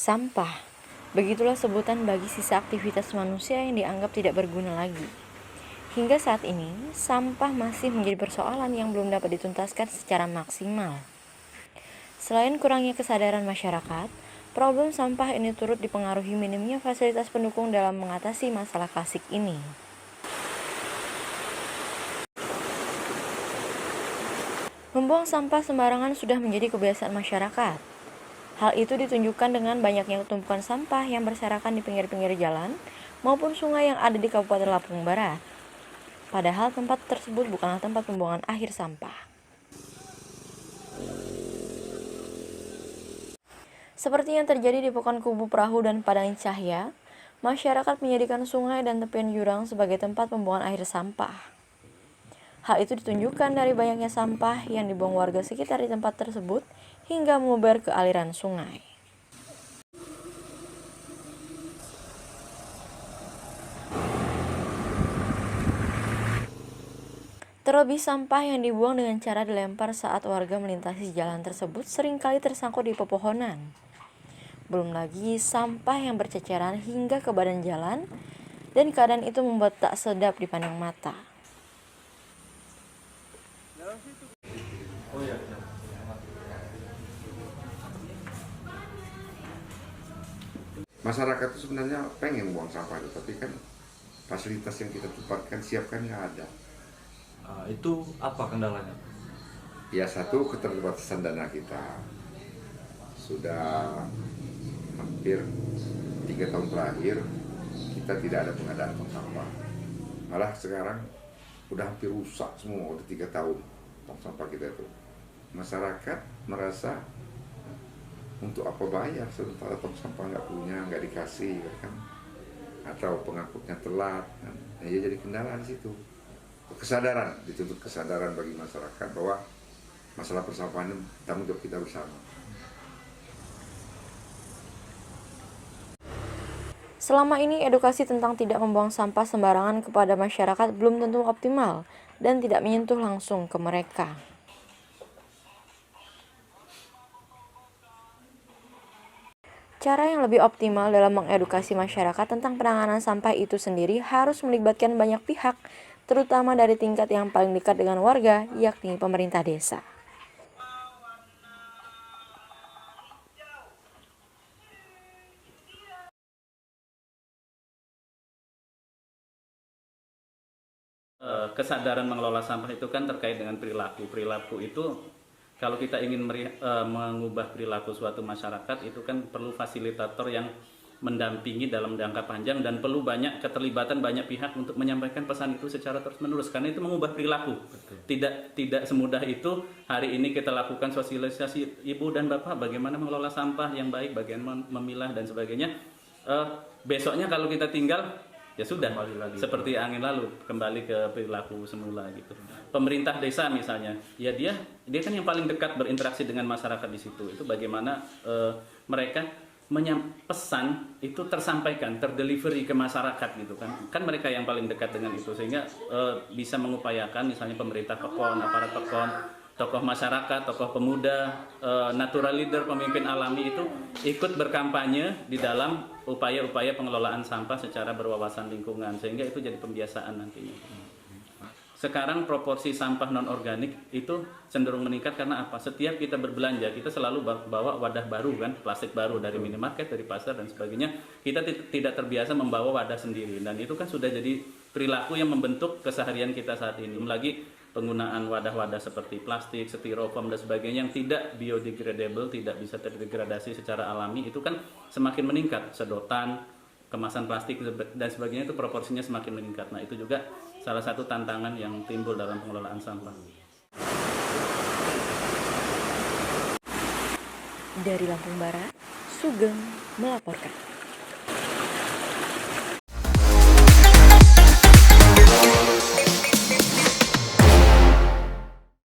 Sampah, begitulah sebutan bagi sisa aktivitas manusia yang dianggap tidak berguna lagi. Hingga saat ini, sampah masih menjadi persoalan yang belum dapat dituntaskan secara maksimal. Selain kurangnya kesadaran masyarakat, problem sampah ini turut dipengaruhi minimnya fasilitas pendukung dalam mengatasi masalah klasik ini. Membuang sampah sembarangan sudah menjadi kebiasaan masyarakat. Hal itu ditunjukkan dengan banyaknya tumpukan sampah yang berserakan di pinggir-pinggir jalan maupun sungai yang ada di Kabupaten Lampung Barat. Padahal tempat tersebut bukanlah tempat pembuangan akhir sampah. Seperti yang terjadi di Pokon Kubu Perahu dan Padang Cahya, masyarakat menjadikan sungai dan tepian jurang sebagai tempat pembuangan akhir sampah. Hal itu ditunjukkan dari banyaknya sampah yang dibuang warga sekitar di tempat tersebut hingga mengubar ke aliran sungai. Terlebih sampah yang dibuang dengan cara dilempar saat warga melintasi jalan tersebut seringkali tersangkut di pepohonan. Belum lagi sampah yang berceceran hingga ke badan jalan, dan keadaan itu membuat tak sedap dipandang mata. Masyarakat itu sebenarnya pengen buang sampah itu, tapi kan fasilitas yang kita tempatkan siapkan nggak ada. Itu apa kendalanya? Ya satu, keterbatasan dana kita. Sudah hampir 3 tahun terakhir kita tidak ada pengadaan tong sampah. Malah sekarang udah hampir rusak semua, udah 3 tahun tong sampah kita itu. Masyarakat merasa untuk apa bayar sementara tong sampah nggak punya, nggak dikasih kan, atau pengangkutnya telat kan. Ya jadi kendala di situ. Kesadaran, dituntut kesadaran bagi masyarakat bahwa masalah persampahan itu tanggung jawab kita bersama. Selama ini edukasi tentang tidak membuang sampah sembarangan kepada masyarakat belum tentu optimal dan tidak menyentuh langsung ke mereka. Cara yang lebih optimal dalam mengedukasi masyarakat tentang penanganan sampah itu sendiri harus melibatkan banyak pihak, terutama dari tingkat yang paling dekat dengan warga, yakni pemerintah desa. Kesadaran mengelola sampah itu kan terkait dengan perilaku. Perilaku itu kalau kita ingin mengubah perilaku suatu masyarakat itu kan perlu fasilitator yang mendampingi dalam jangka panjang dan perlu banyak keterlibatan banyak pihak untuk menyampaikan pesan itu secara terus-menerus karena itu mengubah perilaku. Tidak semudah itu hari ini kita lakukan sosialisasi ibu dan bapak bagaimana mengelola sampah yang baik, bagaimana memilah dan sebagainya. Besoknya kalau kita tinggal ya sudah seperti angin lalu kembali ke perilaku semula gitu. Pemerintah desa misalnya, ya dia kan yang paling dekat berinteraksi dengan masyarakat di situ. Itu bagaimana mereka pesan itu tersampaikan, terdelivery ke masyarakat gitu kan. Kan mereka yang paling dekat dengan itu sehingga bisa mengupayakan misalnya pemerintah Pekon, aparat Pekon, tokoh masyarakat, tokoh pemuda, natural leader, pemimpin alami itu ikut berkampanye di dalam upaya-upaya pengelolaan sampah secara berwawasan lingkungan sehingga itu jadi pembiasaan nantinya. Sekarang proporsi sampah non-organik itu cenderung meningkat karena apa? Setiap kita berbelanja, kita selalu bawa wadah baru kan, plastik baru dari minimarket, dari pasar dan sebagainya. Kita tidak terbiasa membawa wadah sendiri dan itu kan sudah jadi perilaku yang membentuk keseharian kita saat ini. Lagi penggunaan wadah-wadah seperti plastik, styrofoam dan sebagainya yang tidak biodegradable, tidak bisa terdegradasi secara alami itu kan semakin meningkat. Sedotan, kemasan plastik dan sebagainya itu proporsinya semakin meningkat. Nah, itu juga salah satu tantangan yang timbul dalam pengelolaan sampah. Dari Lampung Barat, Sugeng melaporkan.